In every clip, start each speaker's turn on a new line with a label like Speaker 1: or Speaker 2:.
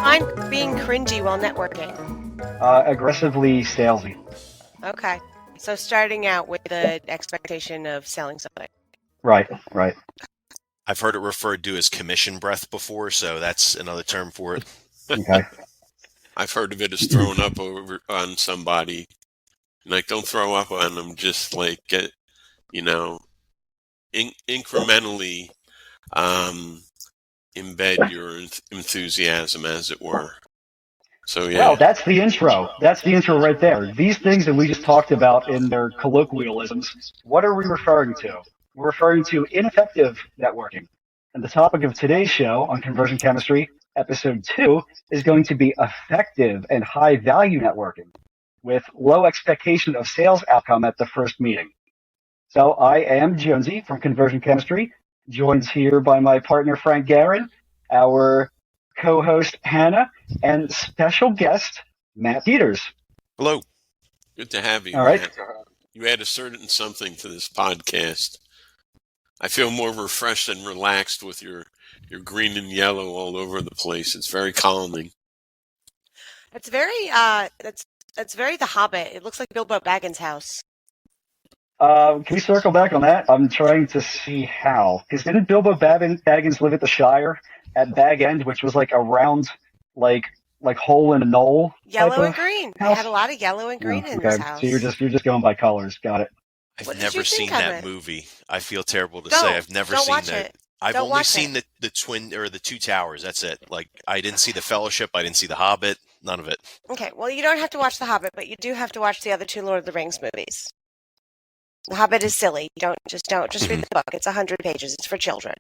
Speaker 1: I'm being cringy while networking.
Speaker 2: Aggressively salesy.
Speaker 1: Okay. So starting out with the expectation of selling something.
Speaker 2: Right.
Speaker 3: I've heard it referred to as commission breath before, so that's another term for it.
Speaker 2: Okay.
Speaker 4: I've heard of it as throwing up over on somebody. Like, don't throw up on them. Just like get, incrementally embed your enthusiasm, as it were. So yeah.
Speaker 2: Well, that's the intro. That's the intro right there. These things that we just talked about in their colloquialisms, what are we referring to? We're referring to ineffective networking. And the topic of today's show on conversion chemistry, episode 2, is going to be effective and high value networking with low expectation of sales outcome at the first meeting. So I am Jonesy from Conversion Chemistry, joined here by my partner Frank Garon, our co-host Hannah, and special guest Matt Peters.
Speaker 3: Hello.
Speaker 4: Good to have you.
Speaker 2: All right.
Speaker 4: Matt. You add a certain something to this podcast. I feel more refreshed and relaxed with your green and yellow all over the place. It's very calming.
Speaker 1: It's very that's very The Hobbit. It looks like Bilbo Baggins' house.
Speaker 2: Can we circle back on that? I'm trying to see how. Because didn't Bilbo Baggins live at the Shire at Bag End, which was like a round, like hole in a knoll?
Speaker 1: Yellow and green. They had a lot of yellow and green in this house.
Speaker 2: So you're just going by colors. Got it.
Speaker 3: I've never seen that movie. I feel terrible to say I've never seen that. I've only seen the twin or the Two Towers. That's it. Like, I didn't see The Fellowship. I didn't see The Hobbit. None of it.
Speaker 1: Okay, well, you don't have to watch The Hobbit, but you do have to watch the other 2 Lord of the Rings movies. The Hobbit is silly. Don't just read the book. It's 100 pages. It's for children.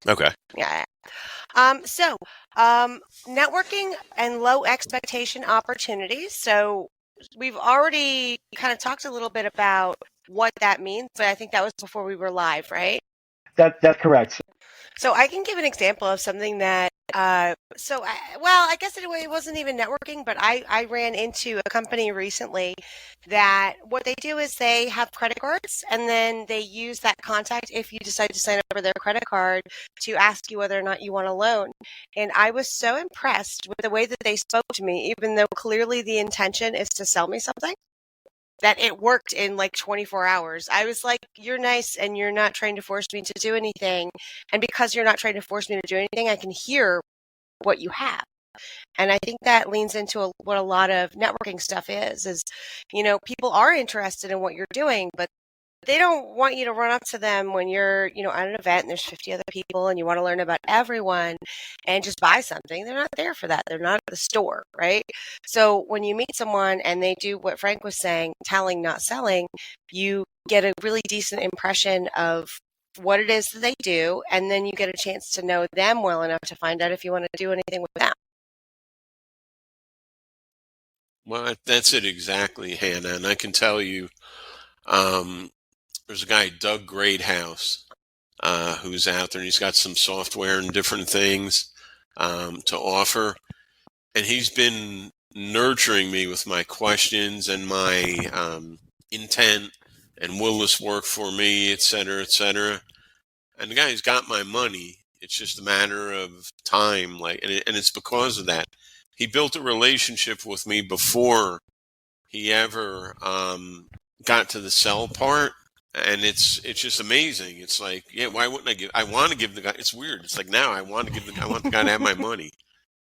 Speaker 3: Okay.
Speaker 1: Yeah. So networking and low expectation opportunities. So we've already kind of talked a little bit about what that means, but I think that was before we were live, right?
Speaker 2: That's correct.
Speaker 1: So I can give an example of something that, I guess it wasn't even networking, but I ran into a company recently that what they do is they have credit cards, and then they use that contact if you decide to sign up for their credit card to ask you whether or not you want a loan. And I was so impressed with the way that they spoke to me, even though clearly the intention is to sell me something, that it worked in like 24 hours. I was like, you're nice and you're not trying to force me to do anything. And because you're not trying to force me to do anything, I can hear what you have. And I think that leans into what a lot of networking stuff is, people are interested in what you're doing, but they don't want you to run up to them when you're, at an event and there's 50 other people and you want to learn about everyone and just buy something. They're not there for that. They're not at the store, right? So when you meet someone and they do what Frank was saying, telling, not selling, you get a really decent impression of what it is that they do, and then you get a chance to know them well enough to find out if you want to do anything with them.
Speaker 4: Well, that's it exactly, Hannah. And I can tell you, there's a guy, Doug Greathouse, who's out there, and he's got some software and different things to offer. And he's been nurturing me with my questions and my intent and will this work for me, et cetera, et cetera. And the guy's got my money. It's just a matter of time, and it's because of that. He built a relationship with me before he ever got to the sell part, and it's just amazing. It's like, yeah, why wouldn't I give? I want to give the guy. It's weird. It's like now I want the guy to have my money,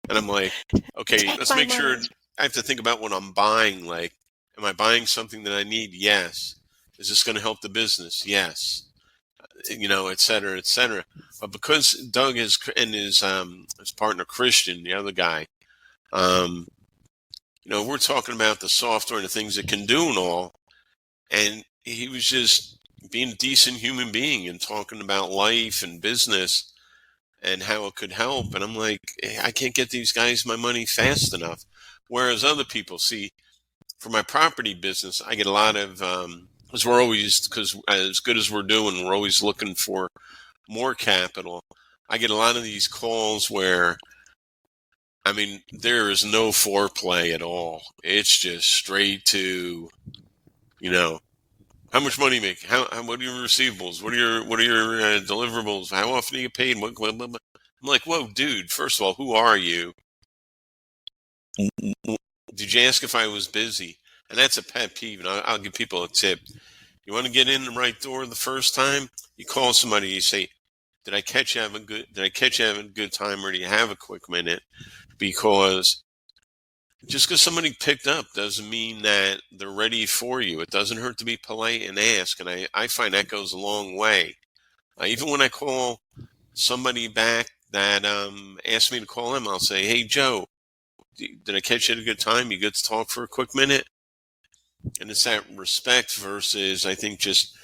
Speaker 4: and I'm like, okay, let's make sure. I have to think about what I'm buying. Like, am I buying something that I need? Yes. Is this going to help the business? Yes. Et cetera, et cetera. But because Doug is and his partner Christian, the other guy, we're talking about the software and the things it can do and all, and he was just being a decent human being and talking about life and business and how it could help. And I'm like, I can't get these guys my money fast enough. Whereas other people, see, for my property business, I get a lot of, because as good as we're doing, we're always looking for more capital. I get a lot of these calls where, there is no foreplay at all. It's just straight to, how How much money you make? What are your receivables? What are your deliverables? How often do you get paid? I'm like, whoa, dude. First of all, who are you? Did you ask if I was busy? And that's a pet peeve. And I'll give people a tip. You want to get in the right door the first time? You call somebody. You say, "Did I catch you having a good time, or do you have a quick minute?" Because just because somebody picked up doesn't mean that they're ready for you. It doesn't hurt to be polite and ask. And I find that goes a long way. Even when I call somebody back that asked me to call him, I'll say, "Hey, Joe, did I catch you at a good time? You good to talk for a quick minute?" And it's that respect versus, I think, just,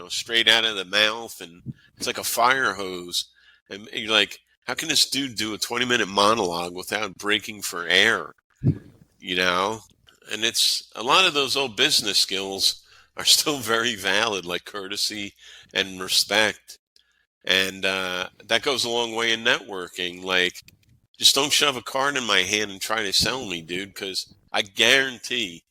Speaker 4: straight out of the mouth. And it's like a fire hose. And you're like, how can this dude do a 20-minute monologue without breaking for air? And it's a lot of those old business skills are still very valid, like courtesy and respect. And that goes a long way in networking. Like, just don't shove a card in my hand and try to sell me, dude, because I guarantee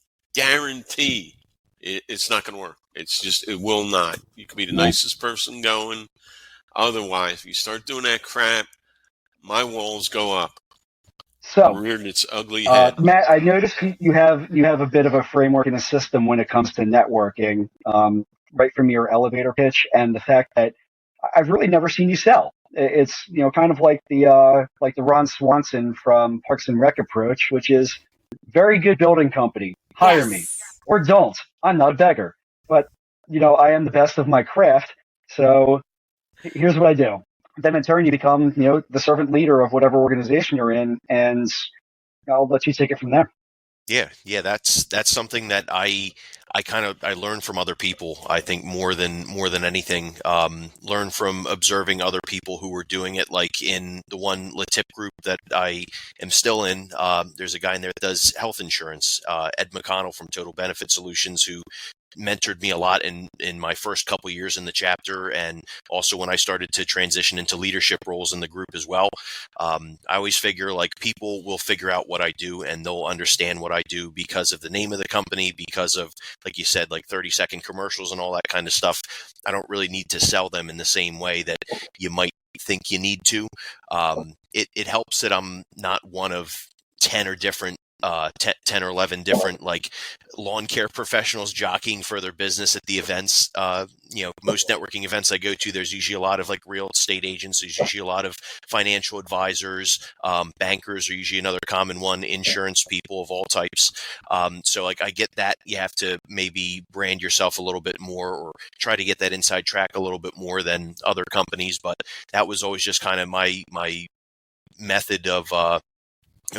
Speaker 4: it's not going to work. It will not. You could be the nicest person going. Otherwise, if you start doing that crap, my walls go up.
Speaker 2: So,
Speaker 4: reared its ugly head.
Speaker 2: Matt, I noticed you have a bit of a framework and a system when it comes to networking, right from your elevator pitch, and the fact that I've really never seen you sell. It's kind of like the Ron Swanson from Parks and Rec approach, which is very good building company. Hire me or don't. I'm not a beggar, but I am the best of my craft. So here's what I do. Then in turn, you become, the servant leader of whatever organization you're in, and I'll let you take it from there.
Speaker 3: Yeah, that's something that I learn from other people. I think more than anything, learn from observing other people who were doing it. Like in the one Latip group that I am still in, there's a guy in there that does health insurance, Ed McConnell from Total Benefit Solutions, who mentored me a lot in my first couple years in the chapter, and also when I started to transition into leadership roles in the group as well. I always figure like people will figure out what I do and they'll understand what I do because of the name of the company, because of, like you said, like 30-second commercials and all that kind of stuff. I don't really need to sell them in the same way that you might think you need to. It helps that I'm not one of 10 or 11 different like lawn care professionals jockeying for their business at the events. Most networking events I go to, there's usually a lot of like real estate agents. There's usually a lot of financial advisors, bankers are usually another common one, insurance people of all types. So like I get that you have to maybe brand yourself a little bit more or try to get that inside track a little bit more than other companies. But that was always just kind of my method of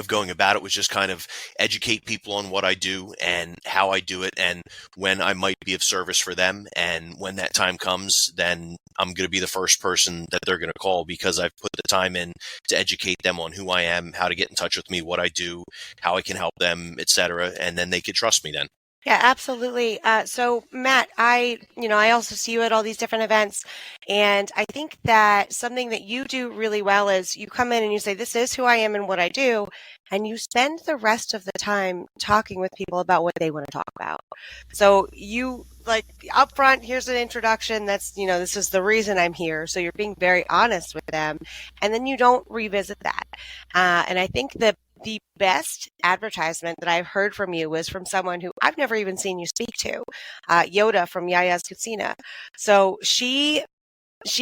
Speaker 3: going about it, was just kind of educate people on what I do and how I do it and when I might be of service for them. And when that time comes, then I'm going to be the first person that they're going to call because I've put the time in to educate them on who I am, how to get in touch with me, what I do, how I can help them, etc. And then they could trust me then.
Speaker 1: Yeah, absolutely. So Matt, I also see you at all these different events, and I think that something that you do really well is you come in and you say, this is who I am and what I do. And you spend the rest of the time talking with people about what they want to talk about. So you like up front, here's an introduction. That's, this is the reason I'm here. So you're being very honest with them, and then you don't revisit that. And I think that the best advertisement that I've heard from you was from someone who I've never even seen you speak to, Yoda from Yaya's Cucina. So she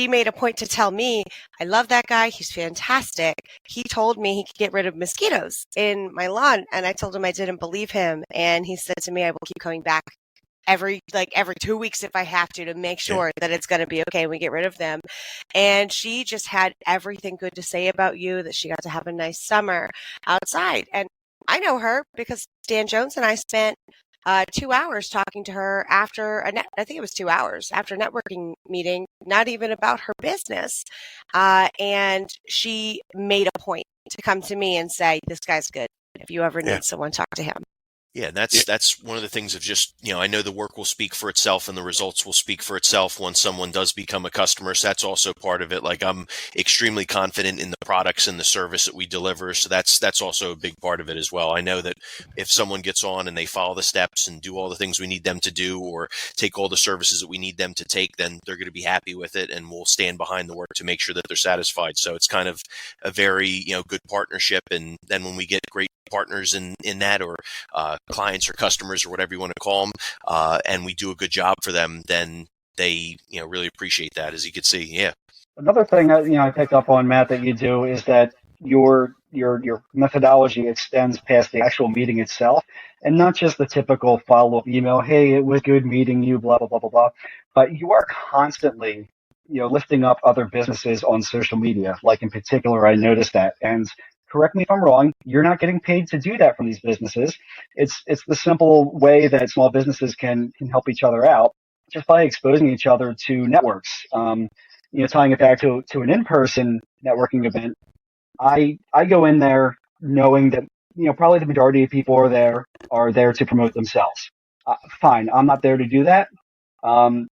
Speaker 1: made a point to tell me, I love that guy. He's fantastic. He told me he could get rid of mosquitoes in my lawn. And I told him I didn't believe him. And he said to me, I will keep coming back every 2 weeks if I have to make sure that it's going to be okay. We get rid of them. And she just had everything good to say about you, that she got to have a nice summer outside. And I know her because Dan Jones and I spent 2 hours talking to her after I think it was 2 hours after a networking meeting, not even about her business. And she made a point to come to me and say, this guy's good. If you ever need someone, talk to him.
Speaker 3: Yeah,
Speaker 4: Yeah.
Speaker 3: that's one of the things of just, I know the work will speak for itself and the results will speak for itself once someone does become a customer. So that's also part of it. Like I'm extremely confident in the products and the service that we deliver. So that's also a big part of it as well. I know that if someone gets on and they follow the steps and do all the things we need them to do or take all the services that we need them to take, then they're going to be happy with it and we'll stand behind the work to make sure that they're satisfied. So it's kind of a very, good partnership. And then when we get great partners in that, or clients or customers or whatever you want to call them, and we do a good job for them, then they really appreciate that, as you can see. Yeah.
Speaker 2: Another thing that I picked up on, Matt, that you do is that your methodology extends past the actual meeting itself, and not just the typical follow-up email. Hey, it was good meeting you, blah blah blah blah blah. But you are constantly lifting up other businesses on social media. Like in particular, I noticed that. And correct me if I'm wrong. You're not getting paid to do that from these businesses. It's the simple way that small businesses can help each other out just by exposing each other to networks. Tying it back to an in-person networking event, I go in there knowing that probably the majority of people are there to promote themselves. Fine, I'm not there to do that.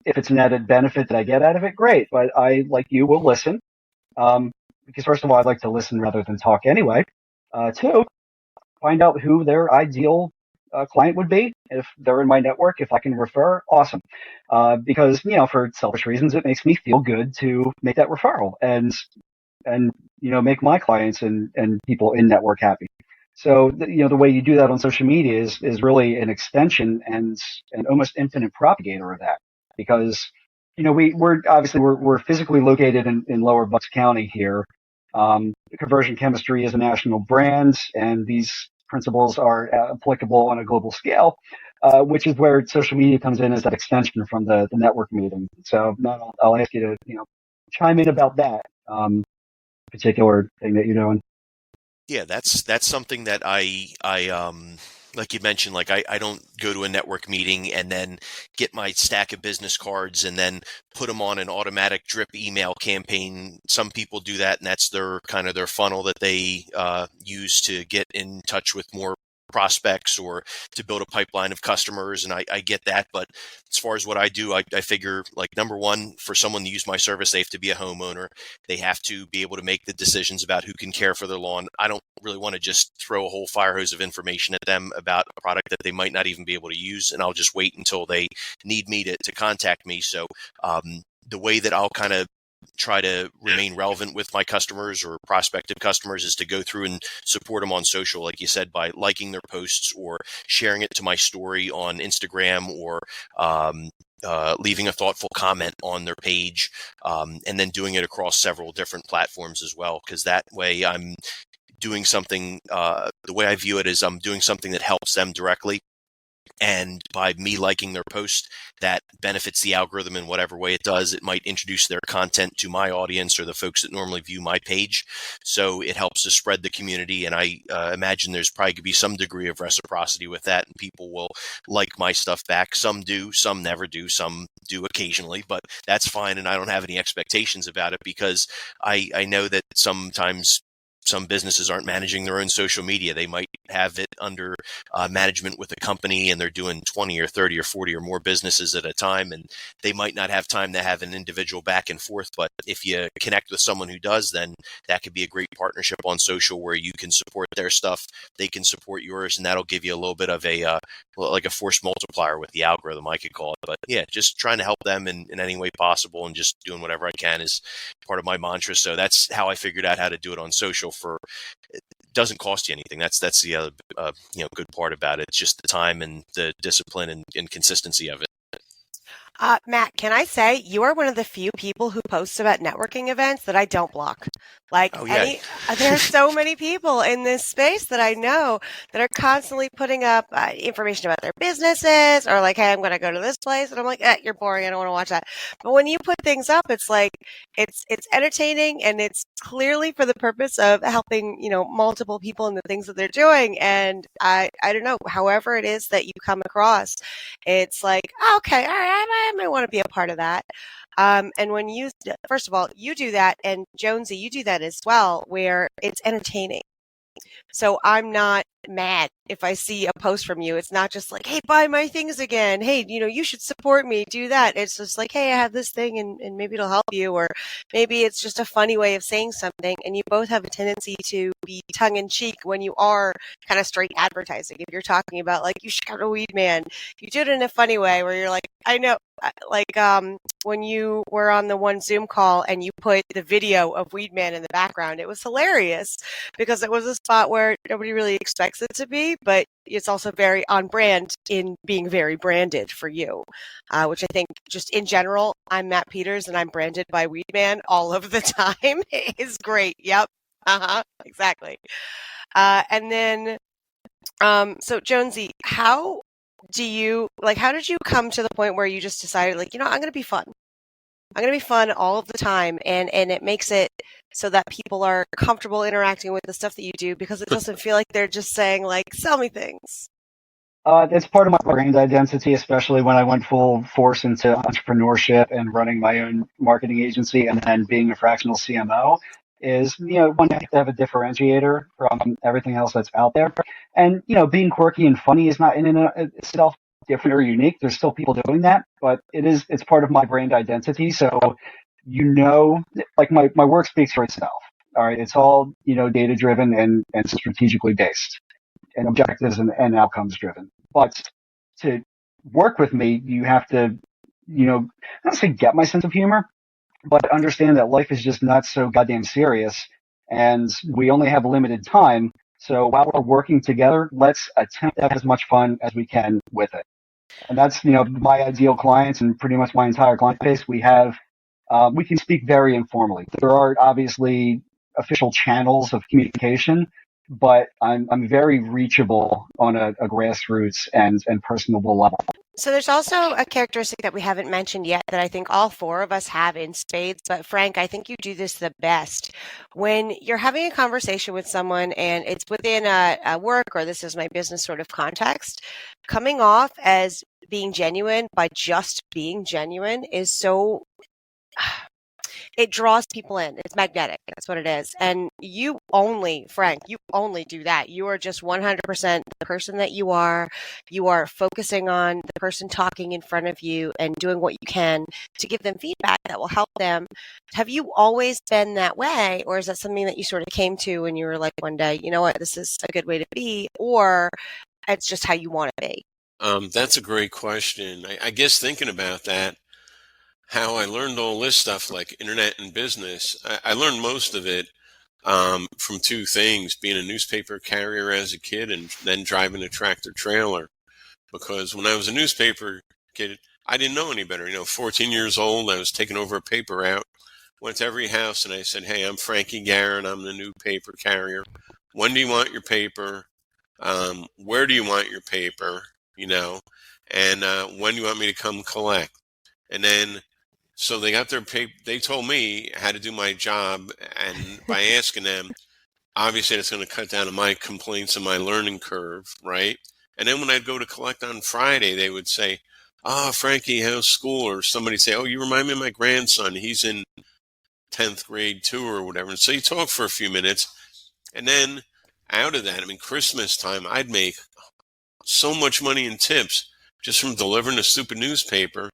Speaker 2: If it's an added benefit that I get out of it, great. But I, like you, will listen. Because first of all, I'd like to listen rather than talk anyway. Two, find out who their ideal client would be. If they're in my network, if I can refer, awesome. Because, for selfish reasons, it makes me feel good to make that referral and make my clients and people in network happy. So, the way you do that on social media is really an extension and an almost infinite propagator of that. Because, we're physically located in Lower Bucks County here. Conversion chemistry is a national brand, and these principles are applicable on a global scale, which is where social media comes in as that extension from the network meeting. So, Matt, I'll ask you to chime in about that particular thing that you're doing.
Speaker 3: Yeah, that's something that I like you mentioned, like I don't go to a network meeting and then get my stack of business cards and then put them on an automatic drip email campaign. Some people do that, and that's their kind of their funnel that they use to get in touch with more prospects or to build a pipeline of customers. And I get that. But as far as what I do, I figure, like, number one, for someone to use my service, they have to be a homeowner. They have to be able to make the decisions about who can care for their lawn. I don't really want to just throw a whole fire hose of information at them about a product that they might not even be able to use. And I'll just wait until they need me to contact me. So the way that I'll kind of try to remain relevant with my customers or prospective customers is to go through and support them on social, like you said, by liking their posts or sharing it to my story on Instagram, or leaving a thoughtful comment on their page, and then doing it across several different platforms as well. Because that way I'm doing something, the way I view it is I'm doing something that helps them directly. And by me liking their post, that benefits the algorithm in whatever way it does. It might introduce their content to my audience or the folks that normally view my page. So it helps to spread the community. And I imagine there's probably going to be some degree of reciprocity with that. And people will like my stuff back. Some do, some never do, some do occasionally, but that's fine. And I don't have any expectations about it, because I know that sometimes some businesses aren't managing their own social media. They might have it under management with a company, and they're doing 20 or 30 or 40 or more businesses at a time, and they might not have time to have an individual back and forth. But if you connect with someone who does, then that could be a great partnership on social where you can support their stuff, they can support yours, and that'll give you a little bit of a like a force multiplier with the algorithm, I could call it. But yeah, just trying to help them in any way possible, and just doing whatever I can is part of my mantra. So that's how I figured out how to do it on social. It doesn't cost you anything. That's the other good part about it. It's just the time and the discipline and consistency of it.
Speaker 1: Matt, can I say you are one of the few people who posts about networking events that I don't block? Like
Speaker 3: Oh yeah.
Speaker 1: there's so many people in this space that I know that are constantly putting up information about their businesses, or like, hey, I'm going to go to this place, and I'm like, you're boring, I don't want to watch that. But when you put things up, it's like it's entertaining, and it's clearly for the purpose of helping multiple people in the things that they're doing. And I don't know, however it is that you come across, it's like, okay, all right, I might want to be a part of that. And when you, first of all, you do that, and Jonesy, you do that as well, where it's entertaining. So I'm not mad if I see a post from you. It's not just like, hey, buy my things again. Hey, you should support me. Do that. It's just like, hey, I have this thing and maybe it'll help you. Or maybe it's just a funny way of saying something. And you both have a tendency to be tongue in cheek when you are kind of straight advertising. If you're talking about like, you should go to Weed Man, you do it in a funny way where you're like, I know, like when you were on the one Zoom call and you put the video of Weed Man in the background, it was hilarious because it was a spot where nobody really expects it to be, but it's also very on brand in being very branded for you, which I think just in general, I'm Matt Peters and I'm branded by Weed Man all of the time. It's great. Yep. Exactly. And then, so Jonesy, how did you come to the point where you just decided like, I'm going to be fun. I'm going to be fun all of the time. And it makes it so that people are comfortable interacting with the stuff that you do because it doesn't feel like they're just saying like, sell me things.
Speaker 2: It's part of my brand identity, especially when I went full force into entrepreneurship and running my own marketing agency and then being a fractional CMO is, one, you have to have a differentiator from everything else that's out there. And, being quirky and funny is not in and of itself different or unique. There's still people doing that, but it's part of my brand identity. So, like my work speaks for itself. All right. It's all, data driven and strategically based and objectives and outcomes driven. But to work with me, you have to, not say get my sense of humor, but understand that life is just not so goddamn serious and we only have limited time. So while we're working together, let's attempt to have as much fun as we can with it. And that's, my ideal clients and pretty much my entire client base. We can speak very informally. There are obviously official channels of communication, but I'm very reachable on a grassroots and personable level.
Speaker 1: So there's also a characteristic that we haven't mentioned yet that I think all four of us have in spades. But Frank, I think you do this the best. When you're having a conversation with someone and it's within a work or this is my business sort of context, coming off as being genuine by just being genuine is so it draws people in. It's magnetic. That's what it is. And Frank, you only do that. You are just 100% the person that you are. You are focusing on the person talking in front of you and doing what you can to give them feedback that will help them. Have you always been that way? Or is that something that you sort of came to and you were like one day, you know what, this is a good way to be? Or it's just how you want to be?
Speaker 4: That's a great question. I guess thinking about that, how I learned all this stuff like internet and business, I learned most of it from two things: being a newspaper carrier as a kid and then driving a tractor trailer. Because when I was a newspaper kid, I didn't know any better. 14 years old, I was taking over a paper route, went to every house and I said, hey, I'm Frankie Garon. I'm the new paper carrier. When do you want your paper? Where do you want your paper? And when do you want me to come collect? And then, so they got their paper. They told me how to do my job. And by asking them, obviously it's going to cut down on my complaints and my learning curve, right? And then when I'd go to collect on Friday, they would say, Frankie, how's school? Or somebody say, oh, you remind me of my grandson. He's in 10th grade too or whatever. And so you talk for a few minutes. And then out of that, Christmas time, I'd make so much money in tips just from delivering a stupid newspaper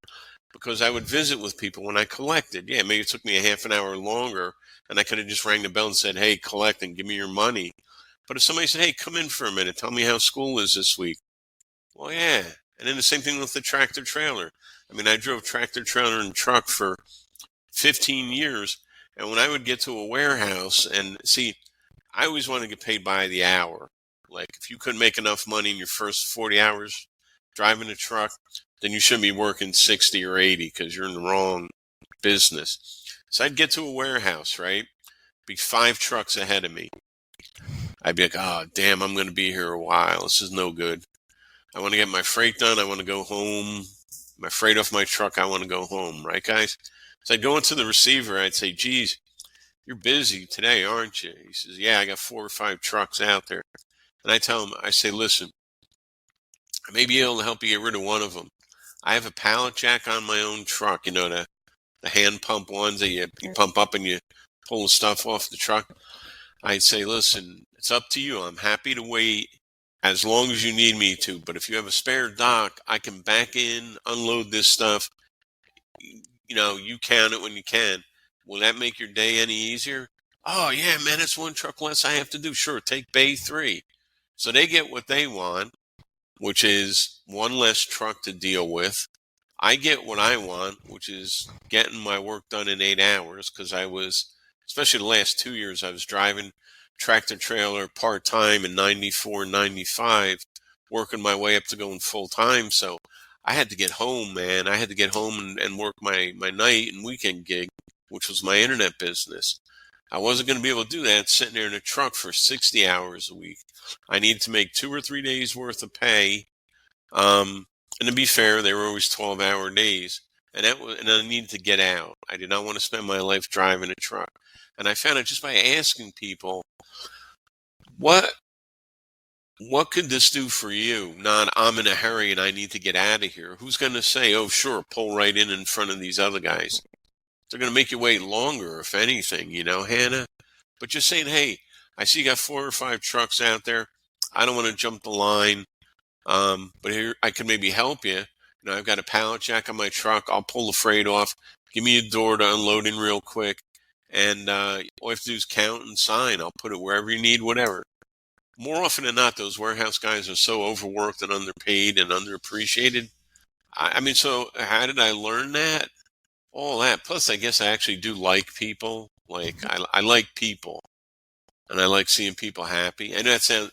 Speaker 4: because I would visit with people when I collected. Yeah, maybe it took me a half an hour longer and I could have just rang the bell and said, hey, collect and give me your money. But if somebody said, hey, come in for a minute, tell me how school is this week. Well, yeah. And then the same thing with the tractor trailer. I drove tractor trailer and truck for 15 years. And when I would get to a warehouse and see, I always wanted to get paid by the hour. Like if you couldn't make enough money in your first 40 hours driving a truck, then you shouldn't be working 60 or 80 because you're in the wrong business. So I'd get to a warehouse, right? Be 5 trucks ahead of me. I'd be like, oh, damn, I'm going to be here a while. This is no good. I want to get my freight done. I want to go home. My freight off my truck. I want to go home. Right, guys? So I'd go into the receiver. I'd say, geez, you're busy today, aren't you? He says, yeah, I got 4 or 5 trucks out there. And I tell him, I say, listen, I may be able to help you get rid of one of them. I have a pallet jack on my own truck, the hand pump ones that you pump up and you pull the stuff off the truck. I'd say, listen, it's up to you. I'm happy to wait as long as you need me to. But if you have a spare dock, I can back in, unload this stuff. You count it when you can. Will that make your day any easier? Oh, yeah, man, it's one truck less I have to do. Sure, take bay 3. So they get what they want, which is one less truck to deal with. I get what I want, which is getting my work done in 8 hours, because especially the last 2 years, I was driving tractor trailer part-time in 94, 95, working my way up to going full-time. So I had to get home, man. I had to get home and work my night and weekend gig, which was my internet business. I wasn't going to be able to do that sitting there in a truck for 60 hours a week. I needed to make 2 or 3 days worth of pay. And to be fair, they were always 12-hour days. And I needed to get out. I did not want to spend my life driving a truck. And I found out just by asking people, what could this do for you? Not, I'm in a hurry and I need to get out of here. Who's going to say, oh, sure, pull right in front of these other guys? They're going to make you wait longer, if anything, Hannah. But just saying, hey, I see you got 4 or 5 trucks out there. I don't want to jump the line. But here I could maybe help you. I've got a pallet jack on my truck. I'll pull the freight off. Give me a door to unload in real quick. And all you have to do is count and sign. I'll put it wherever you need, whatever. More often than not, those warehouse guys are so overworked and underpaid and underappreciated. So how did I learn that? All that. Plus, I guess I actually do like people. Like, I like people. And I like seeing people happy. I know that sounds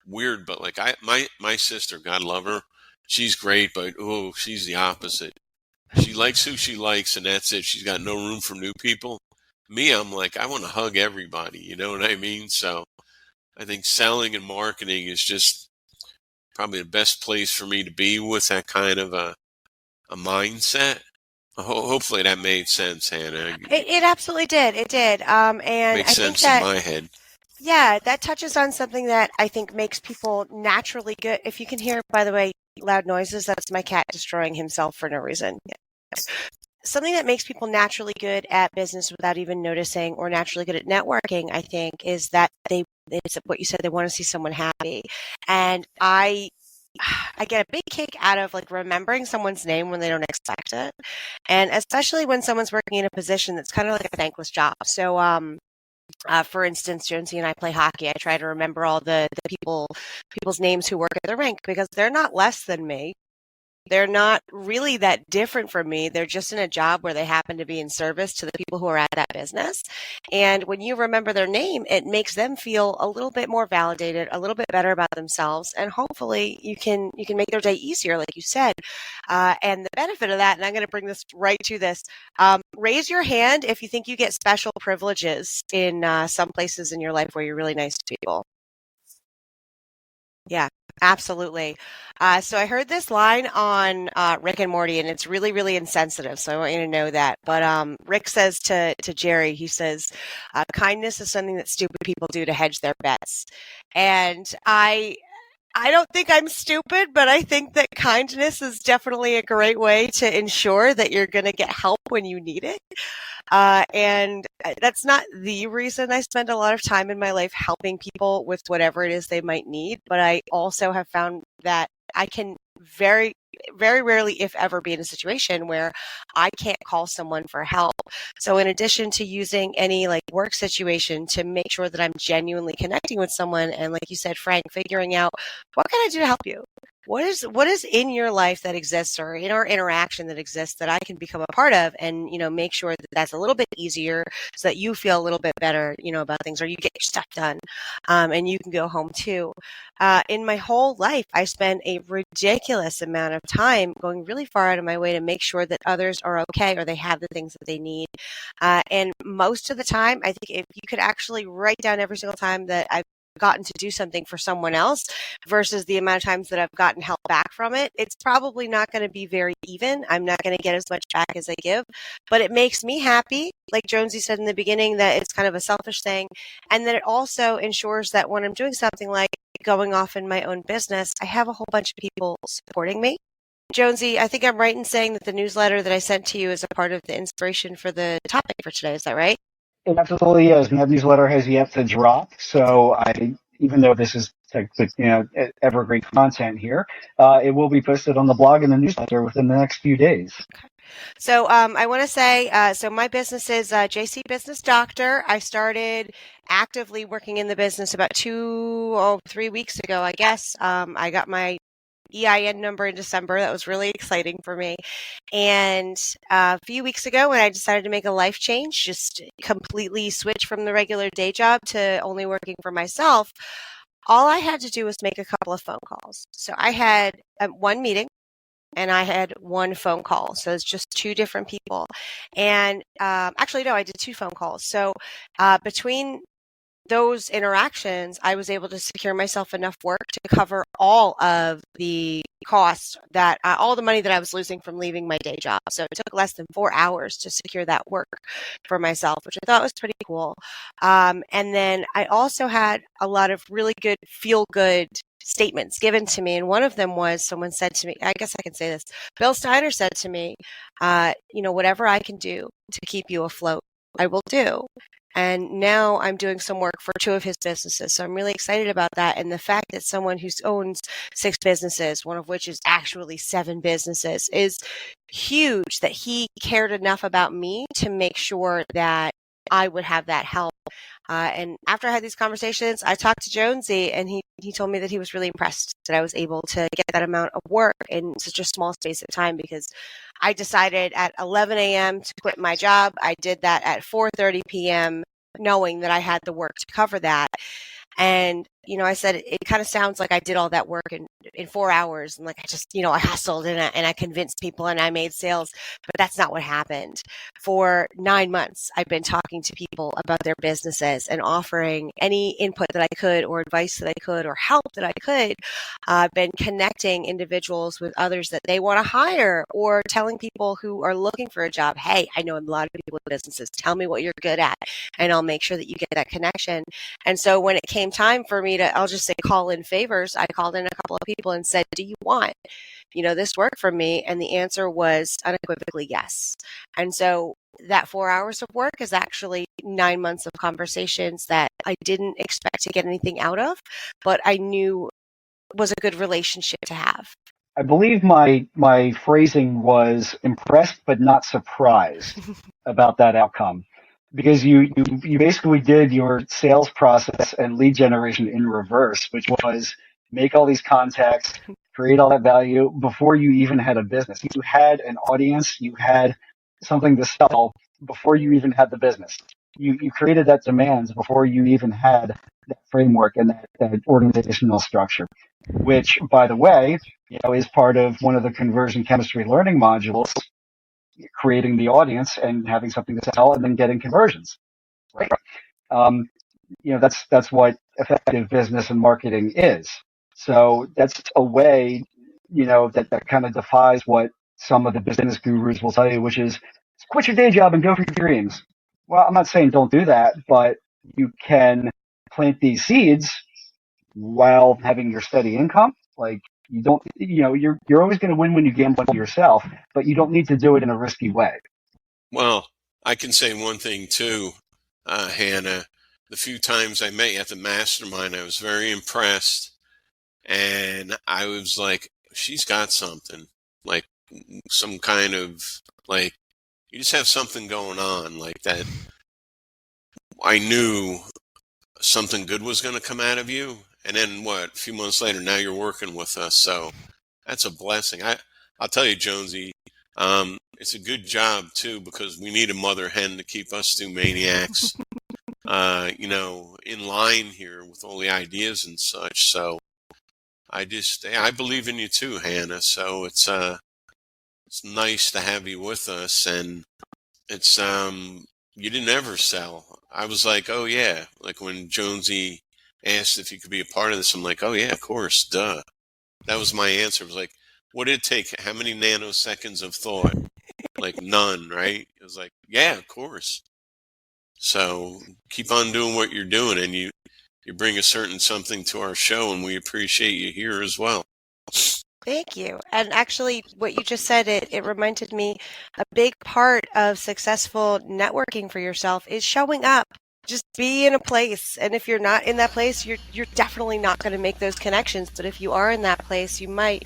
Speaker 4: weird, but like my sister, God love her, she's great, but she's the opposite. She likes who she likes, and that's it. She's got no room for new people. Me, I'm like, I want to hug everybody. You know what I mean? So I think selling and marketing is just probably the best place for me to be with that kind of a mindset. Hopefully that made sense, Hannah.
Speaker 1: It absolutely did. It did. And
Speaker 4: makes
Speaker 1: I think
Speaker 4: sense
Speaker 1: that,
Speaker 4: in my head.
Speaker 1: yeah, that touches on something that I think makes people naturally good. If you can hear, by the way, loud noises, that's my cat destroying himself for no reason. Something that makes people naturally good at business without even noticing, or naturally good at networking, I think, is that it's what you said, they want to see someone happy. And I get a big kick out of like remembering someone's name when they don't expect it. And especially when someone's working in a position that's kind of like a thankless job. So, for instance, Jonesy and I play hockey. I try to remember all the people's names who work at the rink, because they're not less than me. They're not really that different from me. They're just in a job where they happen to be in service to the people who are at that business. And when you remember their name, it makes them feel a little bit more validated, a little bit better about themselves. And hopefully you can make their day easier, like you said. And the benefit of that, and I'm going to bring this right to this, raise your hand if you think you get special privileges in some places in your life where you're really nice to people. Yeah, absolutely. So I heard this line on Rick and Morty, and it's really, really insensitive. So I want you to know that. But Rick says to Jerry, he says, kindness is something that stupid people do to hedge their bets. And I don't think I'm stupid, but I think that kindness is definitely a great way to ensure that you're going to get help when you need it. And that's not the reason I spend a lot of time in my life helping people with whatever it is they might need. But I also have found that I can very, very rarely, if ever, be in a situation where I can't call someone for help. So in addition to using any like work situation to make sure that I'm genuinely connecting with someone, and like you said, Frank, figuring out what can I do to help you? What is in your life that exists, or in our interaction that exists, that I can become a part of, and make sure that that's a little bit easier, so that you feel a little bit better, about things, or you get your stuff done, and you can go home too. In my whole life, I spend a ridiculous amount of time going really far out of my way to make sure that others are okay, or they have the things that they need. And most of the time, I think if you could actually write down every single time that I've gotten to do something for someone else versus the amount of times that I've gotten help back from it, it's probably not going to be very even. I'm not going to get as much back as I give, but it makes me happy. Like Jonesy said in the beginning, that it's kind of a selfish thing. And then it also ensures that when I'm doing something like going off in my own business, I have a whole bunch of people supporting me. Jonesy, I think I'm right in saying that the newsletter that I sent to you is a part of the inspiration for the topic for today. Is that right?
Speaker 2: It absolutely is. And that newsletter has yet to drop. So even though this is evergreen content here. It will be posted on the blog and the newsletter within the next few days.
Speaker 1: So I want to say, so my business is JC Business Doctor. I started actively working in the business about 3 weeks ago, I guess. I got my EIN number in December. That was really exciting for me. And a few weeks ago, when I decided to make a life change, just completely switch from the regular day job to only working for myself, all I had to do was make a couple of phone calls. So I had one meeting and I had one phone call. So it's just two different people. And actually, no, I did two phone calls. So between those interactions, I was able to secure myself enough work to cover all of the costs that all the money that I was losing from leaving my day job. So it took less than 4 hours to secure that work for myself, which I thought was pretty cool. And then I also had a lot of really good feel good statements given to me. And one of them was someone said to me, I guess I can say this, Bill Steiner said to me, whatever I can do to keep you afloat, I will do. And now I'm doing some work for two of his businesses. So I'm really excited about that. And the fact that someone who owns 6 businesses, one of which is actually 7 businesses, is huge, that he cared enough about me to make sure that I would have that help. And after I had these conversations, I talked to Jonesy, and he told me that he was really impressed that I was able to get that amount of work in such a small space of time, because I decided at 11 a.m. to quit my job. I did that at 4:30 p.m., knowing that I had the work to cover that. And, I said, it kind of sounds like I did all that work in 4 hours. And like, I just, I hustled and I convinced people and I made sales, but that's not what happened. For 9 months, I've been talking to people about their businesses and offering any input that I could, or advice that I could, or help that I could. I've been connecting individuals with others that they want to hire, or telling people who are looking for a job, hey, I know a lot of people with businesses. Tell me what you're good at, and I'll make sure that you get that connection. And so when it came time for me to, I'll just say, call in favors, I called in a couple of people and said, do you want, this work from me? And the answer was unequivocally yes. And so that 4 hours of work is actually 9 months of conversations that I didn't expect to get anything out of, but I knew was a good relationship to have.
Speaker 2: I believe my phrasing was impressed but not surprised about that outcome, because you basically did your sales process and lead generation in reverse, which was make all these contacts, create all that value before you even had a business. You had an audience, you had something to sell before you even had the business. You created that demand before you even had that framework and that organizational structure, which, by the way, is part of one of the conversion chemistry learning modules, creating the audience and having something to sell and then getting conversions. Right. That's what effective business and marketing is. So that's a way, that kind of defies what some of the business gurus will tell you, which is quit your day job and go for your dreams. Well, I'm not saying don't do that, but you can plant these seeds while having your steady income. Like, you don't, you're always going to win when you gamble on yourself, but you don't need to do it in a risky way.
Speaker 4: Well, I can say one thing too, Hannah. The few times I met you at the mastermind, I was very impressed, and I was like, she's got something, like some kind of, like, you just have something going on like that. I knew something good was going to come out of you. And then a few months later, now you're working with us. So that's a blessing. I'll tell you, Jonesy, it's a good job too, because we need a mother hen to keep us two maniacs, in line here with all the ideas and such. So I believe in you too, Hannah. So it's nice to have you with us. And it's, you didn't ever sell. I was like, oh yeah. Like when Jonesy asked if you could be a part of this, I'm like, oh yeah, of course, duh. That was my answer. It was like, what did it take? How many nanoseconds of thought? Like none, right? It was like, yeah, of course. So keep on doing what you're doing, and you bring a certain something to our show, and we appreciate you here as well.
Speaker 1: Thank you. And actually, what you just said, it reminded me, a big part of successful networking for yourself is showing up. just be in a place, and if you're not in that place, you're definitely not going to make those connections. But if you are in that place, you might.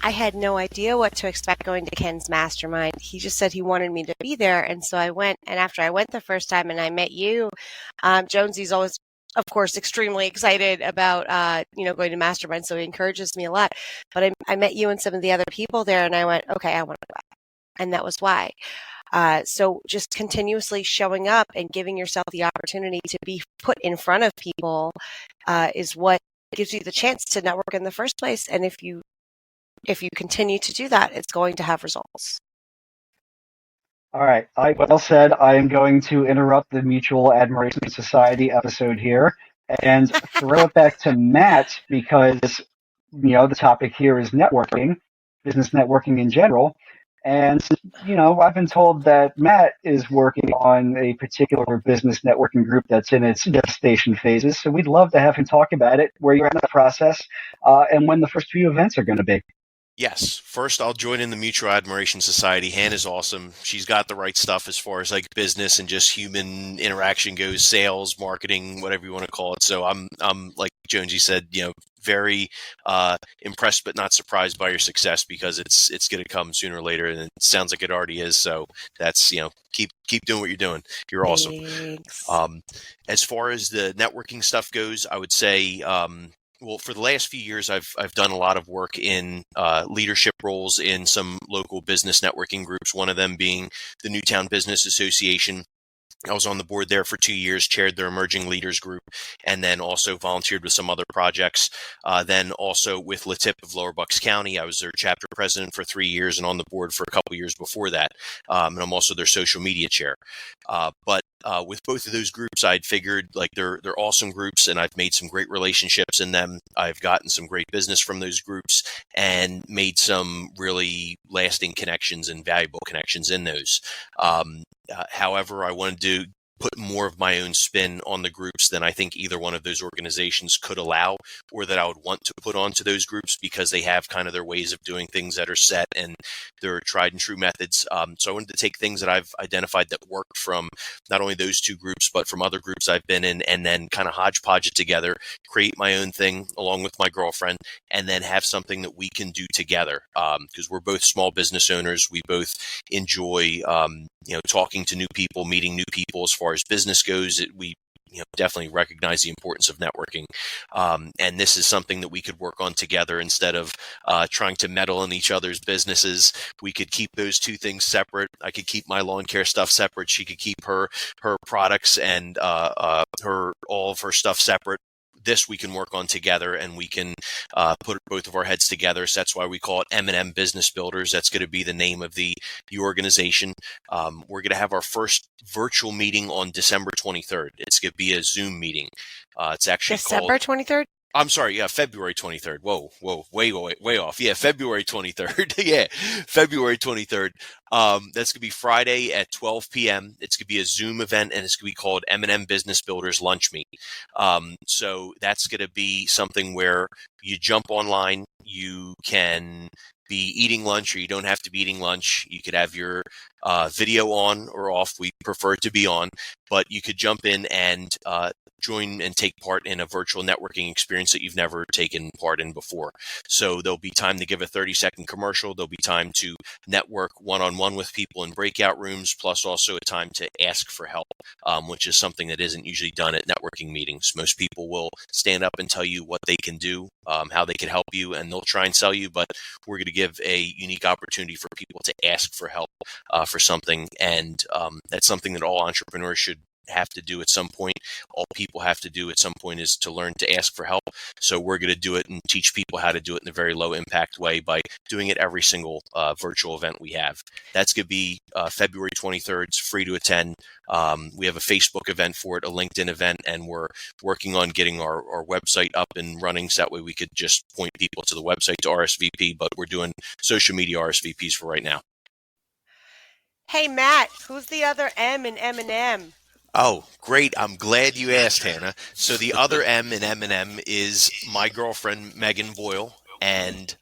Speaker 1: I had no idea what to expect going to Ken's mastermind. He just said he wanted me to be there, and so I went. And after I went the first time and I met you, Jonesy's always, of course, extremely excited about going to mastermind, so he encourages me a lot. But I met you and some of the other people there, and I went, okay, I want to go back, and that was why. So just continuously showing up and giving yourself the opportunity to be put in front of people is what gives you the chance to network in the first place. And if you continue to do that, it's going to have results.
Speaker 2: All right. Well said. I am going to interrupt the Mutual Admiration Society episode here and throw it back to Matt because, the topic here is networking, business networking in general. And, I've been told that Matt is working on a particular business networking group that's in its gestation phases. So we'd love to have him talk about it, where you're at in the process, and when the first few events are going to be.
Speaker 3: Yes. First, I'll join in the Mutual Admiration Society. Hannah's awesome. She's got the right stuff as far as like business and just human interaction goes, sales, marketing, whatever you want to call it. So I'm like Jonesy said, very impressed but not surprised by your success, because it's going to come sooner or later, and it sounds like it already is. So that's keep doing what you're doing. You're awesome.
Speaker 1: Thanks.
Speaker 3: As far as the networking stuff goes, I would say. Well, for the last few years, I've done a lot of work in leadership roles in some local business networking groups, one of them being the Newtown Business Association. I was on the board there for 2 years, chaired their emerging leaders group, and then also volunteered with some other projects. Then also with LaTip of Lower Bucks County, I was their chapter president for 3 years and on the board for a couple years before that. And I'm also their social media chair. But with both of those groups, I'd figured like they're awesome groups, and I've made some great relationships in them. I've gotten some great business from those groups and made some really lasting connections and valuable connections in those. However, I wanted to put more of my own spin on the groups than I think either one of those organizations could allow, or that I would want to put onto those groups, because they have kind of their ways of doing things that are set and they're tried and true methods. So I wanted to take things that I've identified that worked from not only those two groups, but from other groups I've been in, and then kind of hodgepodge it together, create my own thing along with my girlfriend, and then have something that we can do together. Because we're both small business owners. We both enjoy, talking to new people, meeting new people. As far as business goes, we definitely recognize the importance of networking. And this is something that we could work on together instead of trying to meddle in each other's businesses. We could keep those two things separate. I could keep my lawn care stuff separate. She could keep her products and all of her stuff separate. This we can work on together, and we can put both of our heads together. So that's why we call it M&M Business Builders. That's going to be the name of the organization. We're going to have our first virtual meeting on December 23rd. It's going to be a Zoom meeting. It's actually
Speaker 1: December 23rd?
Speaker 3: I'm sorry, yeah, February 23rd. Whoa, way off. Yeah, February 23rd. Yeah, February 23rd. That's going to be Friday at 12 p.m. It's going to be a Zoom event, and it's going to be called M&M Business Builders Lunch Meet. So that's going to be something where you jump online, you can be eating lunch, or you don't have to be eating lunch. You could have your video on or off. We prefer it to be on, but you could jump in and join and take part in a virtual networking experience that you've never taken part in before. So there'll be time to give a 30-second commercial. There'll be time to network one-on-one with people in breakout rooms, plus also a time to ask for help, which is something that isn't usually done at networking meetings. Most people will stand up and tell you what they can do, how they can help you, and they'll try and sell you, but we're going to give a unique opportunity for people to ask for help for something. And that's something that all entrepreneurs should have to do at some point. All people have to do at some point is to learn to ask for help. So we're going to do it and teach people how to do it in a very low impact way by doing it every single virtual event we have. That's going to be February 23rd. It's free to attend. We have a Facebook event for it, a LinkedIn event, and we're working on getting our website up and running, so that way we could just point people to the website to RSVP, but we're doing social media RSVPs for right now.
Speaker 1: Hey, Matt, who's the other M in M&M?
Speaker 3: Oh, great. I'm glad you asked, Hannah. So the other M in M&M is my girlfriend, Megan Boyle, and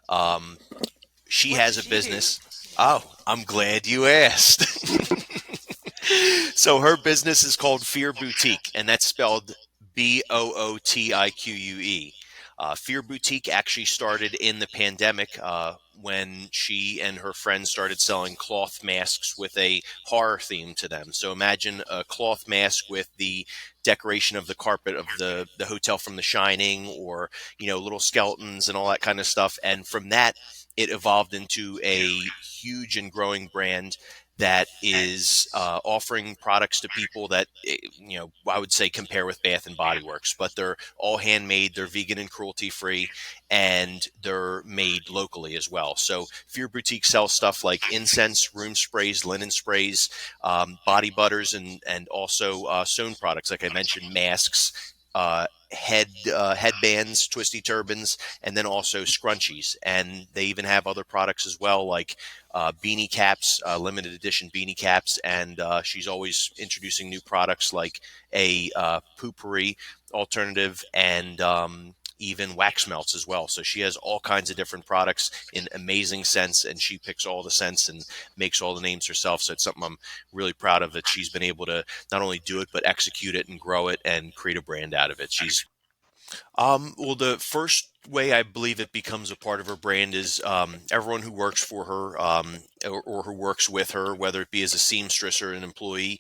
Speaker 3: she has a business. Oh, I'm glad you asked. So her business is called Fear Boutique, and that's spelled Bootique. Fear Boutique actually started in the pandemic when she and her friends started selling cloth masks with a horror theme to them. So imagine a cloth mask with the decoration of the carpet of the hotel from The Shining, or little skeletons and all that kind of stuff. And from that, it evolved into a huge and growing brand that is offering products to people that I would say compare with Bath and Body Works, but they're all handmade, they're vegan and cruelty free, and they're made locally as well. So Fear Boutique sells stuff like incense, room sprays, linen sprays, body butters, and also sewn products, like I mentioned, masks. Headbands, twisty turbans, and then also scrunchies. And they even have other products as well, like beanie caps, limited edition beanie caps. And she's always introducing new products like a poopery alternative, and even wax melts as well. So she has all kinds of different products in amazing scents, and she picks all the scents and makes all the names herself. So it's something I'm really proud of, that she's been able to not only do it, but execute it and grow it and create a brand out of it. Well, the first way I believe it becomes a part of her brand is everyone who works for her, or who works with her, whether it be as a seamstress or an employee,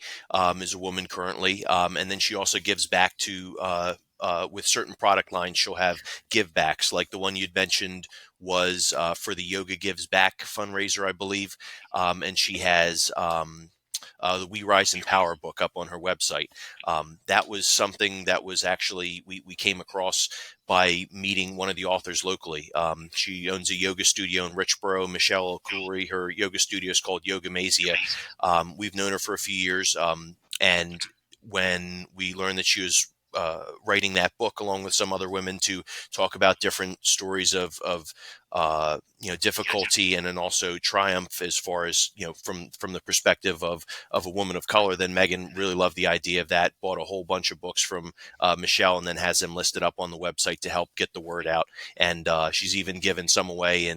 Speaker 3: is a woman currently. And then she also gives back to, with certain product lines, she'll have give backs, like the one you'd mentioned was for the Yoga Gives Back fundraiser, I believe. And she has the We Rise in Power book up on her website. That was something that was actually, we came across by meeting one of the authors locally. She owns a yoga studio in Richboro, Michelle O'Coury. Her yoga studio is called Yoga Mazia. We've known her for a few years. And when we learned that she was writing that book along with some other women to talk about different stories of difficulty, and then also triumph, as far as from the perspective of a woman of color, then Megan really loved the idea of that, bought a whole bunch of books from Michelle, and then has them listed up on the website to help get the word out. And she's even given some away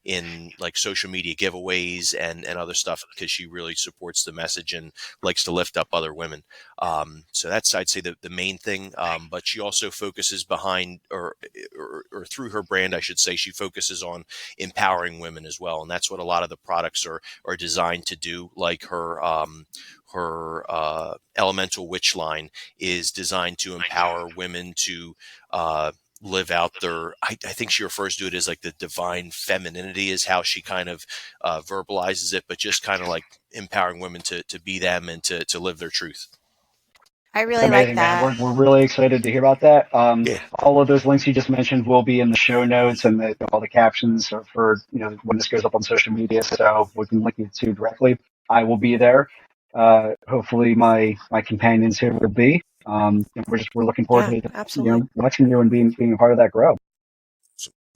Speaker 3: in like social media giveaways and other stuff, because she really supports the message and likes to lift up other women. So that's, I'd say, the main thing. But she also focuses behind, or through her brand, I should say, she focuses on empowering women as well. And that's what a lot of the products are designed to do. Like her Elemental Witch line is designed to empower women to live out their, I think she refers to it as like the divine femininity, is how she kind of verbalizes it, but just kind of like empowering women to be them and to live their truth.
Speaker 1: I really like
Speaker 2: Amazing, man.
Speaker 1: that.
Speaker 2: We're really excited to hear about that.
Speaker 3: Yeah.
Speaker 2: All of those links you just mentioned will be in the show notes, and all the captions are for when this goes up on social media, so we can link you to directly. I will be there. Hopefully, my companions here will be. And we're looking forward
Speaker 1: Yeah,
Speaker 2: to
Speaker 1: absolutely.
Speaker 2: watching you and being a part of that grow.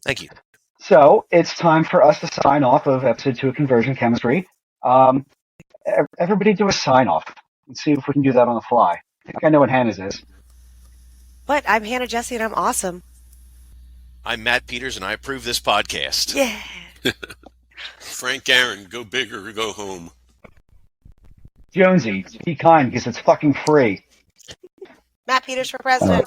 Speaker 3: Thank you.
Speaker 2: So it's time for us to sign off of episode 2 of Conversion Chemistry. Everybody do a sign off. Let's see if we can do that on the fly. I think I know what Hannah's is.
Speaker 1: But I'm Hannah Jesse, and I'm awesome.
Speaker 3: I'm Matt Peters, and I approve this podcast.
Speaker 1: Yeah.
Speaker 4: Frank Garon, go big or go home.
Speaker 2: Jonesy, be kind because it's fucking free.
Speaker 1: Matt Peters for president.